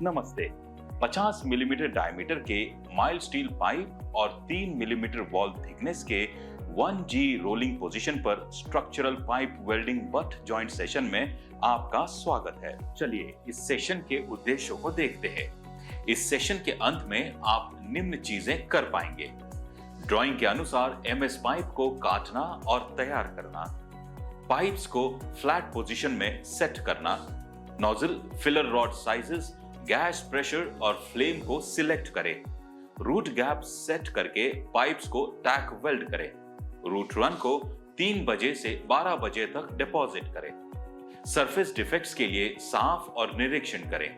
नमस्ते। 50 millimetre diameter के mild steel pipe और 3 मिलीमीटर वॉल थिकनेस के 1G रोलिंग पोजीशन पर structural pipe welding butt joint session में आपका स्वागत है। चलिए इस सेशन के उद्देश्यों को देखते हैं। इस सेशन के अंत में आप निम्न चीजें कर पाएंगे: ड्राइंग के अनुसार एमएस पाइप को काटना और तैयार करना, पाइप्स को फ्लैट पोजीशन में सेट करना, nozzle, filler rod sizes, gas pressure और फ्लेम को सिलेक्ट करें, रूट गैप सेट करके पाइप्स को टैक वेल्ड करें, रूट रन को 3 बजे से 12 बजे तक डिपॉजिट करें, सरफेस डिफेक्ट्स के लिए साफ और निरीक्षण करें।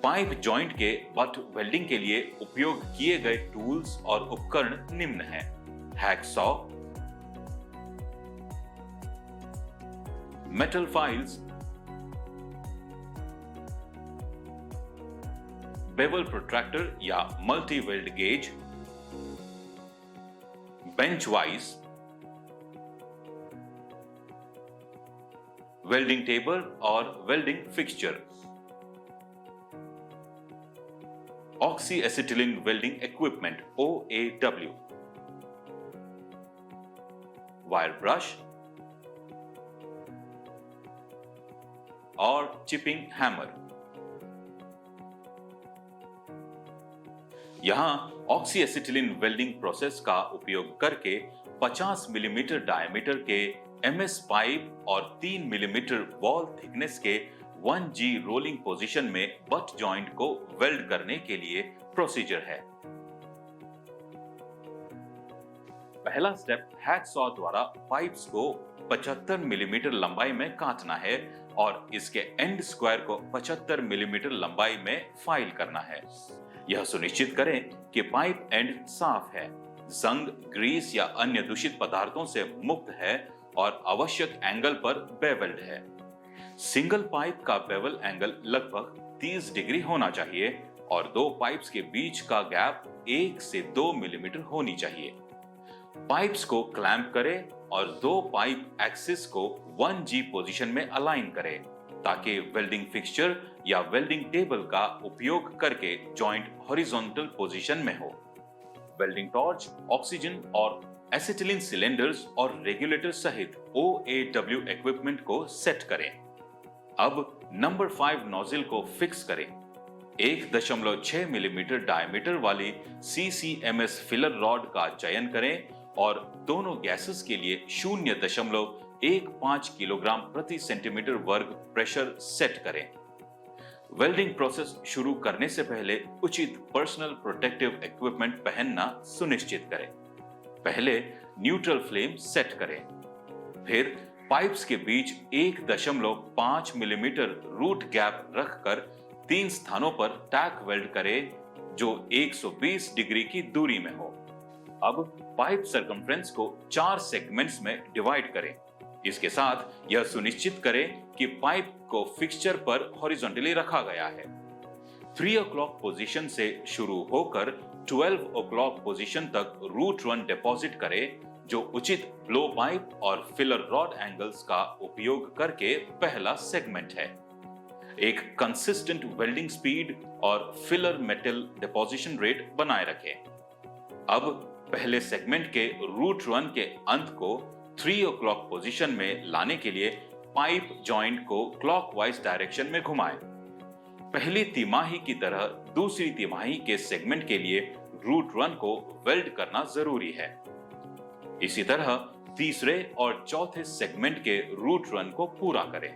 पाइप जॉइंट के बट वेल्डिंग के लिए उपयोग किए गए टूल्स और उपकरण निम्न हैं: hacksaw, metal files, bevel protractor या multi weld gauge, bench vice, welding table और welding fixture, oxy acetylene welding equipment OAW, wire brush और चिपिंग हैमर। यहां ऑक्सी एसिटिलीन वेल्डिंग प्रोसेस का उपयोग करके 50 मिलीमीटर डायमीटर के एमएस पाइप और 3 millimetre wall thickness के 1G रोलिंग पोजीशन में बट जॉइंट को वेल्ड करने के लिए प्रोसीजर है। पहला स्टेप हैकसॉ द्वारा पाइप्स को 75 मिलीमीटर लंबाई में काटना है और इसके एंड स्क्वायर को 75 मिलीमीटर लंबाई में फाइल करना है। यह सुनिश्चित करें कि पाइप एंड साफ है, जंग, ग्रीस या अन्य दूषित पदार्थों से मुक्त है और आवश्यक एंगल पर बेवेल्ड है। सिंगल पाइप का बेवल एंगल लगभग 30 डिग्री होना चाहिए और दो पाइप्स के बीच का गैप 1 से 2 मिलीमीटर होनी चाहिए। पाइप्स को क्लैंप करें और दो पाइप एक्सिस को 1G पोजीशन में अलाइन करें ताकि वेल्डिंग फिक्सचर या वेल्डिंग टेबल का उपयोग करके जॉइंट हॉरिजॉन्टल पोजीशन में हो। वेल्डिंग टॉर्च, ऑक्सीजन और एसिटिलीन सिलेंडर्स और रेगुलेटर सहित OAW इक्विपमेंट को सेट करें। अब नंबर 5 नोजल को फिक्स करें। 1.6 मिलीमीटर डायमीटर वाली CCMS फिलर रॉड का चयन करें और दोनों गैसेस के लिए 0.15 किलोग्राम प्रति सेंटीमीटर वर्ग प्रेशर सेट करें। वेल्डिंग प्रोसेस शुरू करने से पहले उचित पर्सनल प्रोटेक्टिव इक्विपमेंट पहनना सुनिश्चित करें। पहले न्यूट्रल फ्लेम सेट करें, फिर पाइप्स के बीच 1.5 मिलीमीटर रूट गैप रखकर 3 स्थानों पर टैक वेल्ड करें जो 120 डिग्री की दूरी में हो। अब पाइप सर्कमफ्रेंस को 4 सेगमेंट्स में डिवाइड करें। इसके साथ यह सुनिश्चित करें कि पाइप को फिक्सचर पर हॉरिजॉन्टली रखा गया है। 3 o'clock पोजीशन से शुरू होकर 12 o'clock पोजीशन तक रूट रन डिपॉजिट करें जो उचित ब्लो पाइप और फिलर रॉड एंगल्स का उपयोग करके पहला सेगमेंट है। एक कंसिस्टेंट वेल्डिंग स्पीड और फिलर मेटल डिपोजिशन रेट बनाए रखें। अब पहले सेगमेंट के रूट रन के अंत को 3 o'clock पोजीशन में लाने के लिए पाइप जॉइंट को क्लॉकवाइज डायरेक्शन में घुमाएं। पहली तिमाही की तरह दूसरी तिमाही के सेगमेंट के लिए रूट रन को वेल्ड करना जरूरी है। इसी तरह तीसरे और चौथे सेगमेंट के रूट रन को पूरा करें।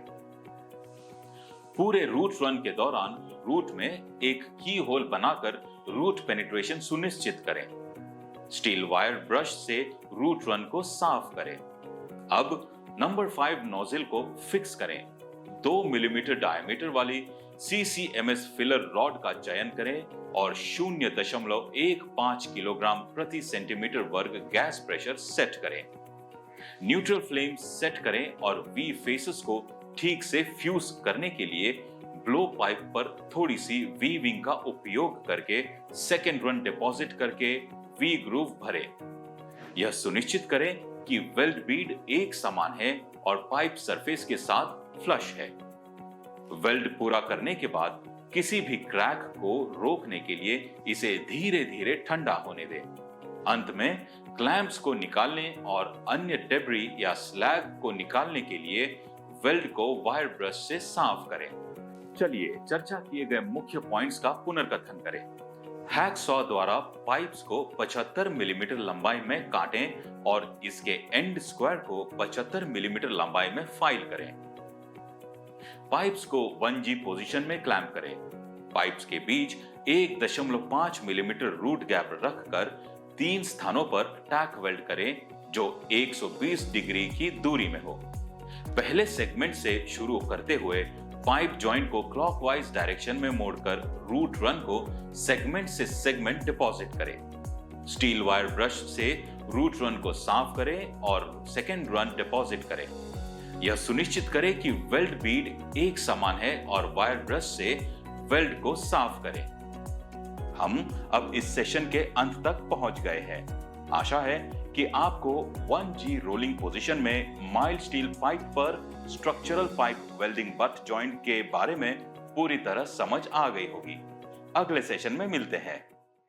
पूरे रूट रन के दौरान रूट में एक की होल बनाकर रूट पेनिट्रेशन सुनिश्चित करें। स्टील वायर ब्रश से रूट रन को साफ करें। अब नंबर 5 नोजल को फिक्स करें। 2 मिलीमीटर डायमीटर वाली CCMS फिलर रॉड का चयन करें और 0.15 किलोग्राम प्रति सेंटीमीटर वर्ग गैस प्रेशर सेट करें। न्यूट्रल फ्लेम सेट करें और V फेसेस को ठीक से फ्यूज करने के लिए ब्लो पाइप पर थोड़ी सी V विंग का उपयोग करके सेकेंड रन डिपॉजिट करके V ग्रूव भरें। यह सुनिश्चित करें कि वेल्ड बीड एक समान है और पाइप सरफेस के साथ फ्लश है। वेल्ड पूरा करने के बाद किसी भी क्रैक को रोकने के लिए इसे धीरे धीरे ठंडा होने दें। अंत में क्लैंप्स को निकालने और अन्य डेब्री या स्लैग को निकालने के लिए वेल्ड को वायर ब्रश से साफ करें। चलिए चर्चा किए गए मुख्य पॉइंट्स का पुनर्कथन करें। हैकसॉ द्वारा पाइप्स को 75 मिलीमीटर लंबाई में काटें और इसके एंड स्क्वायर को 75 मिलीमीटर लंबाई में फाइल करें। पाइप्स को 1G पोजीशन में क्लैंप करें। पाइप्स के बीच 1.5 मिलीमीटर रूट गैप रखकर 3 स्थानों पर टैक वेल्ड करें जो 120 डिग्री की दूरी में हो। पहले सेगमेंट से शुरू करते हुए पाइप जॉइंट को क्लॉकवाइज डायरेक्शन में मोड़कर रूट रन को सेगमेंट से सेगमेंट डिपॉजिट करें। स्टील वायर ब्रश से रूट रन को साफ करें और सेकेंड रन डिपॉजिट करें। यह सुनिश्चित करें कि वेल्ड बीड एक समान है और वायर ब्रश से वेल्ड को साफ करें। हम अब इस सेशन के अंत तक पहुंच गए हैं। आशा है कि आपको 1G रोलिंग पोजीशन में माइल्ड स्टील पाइप पर structural pipe welding butt joint के बारे में पूरी तरह समझ आ गई होगी। अगले सेशन में मिलते हैं।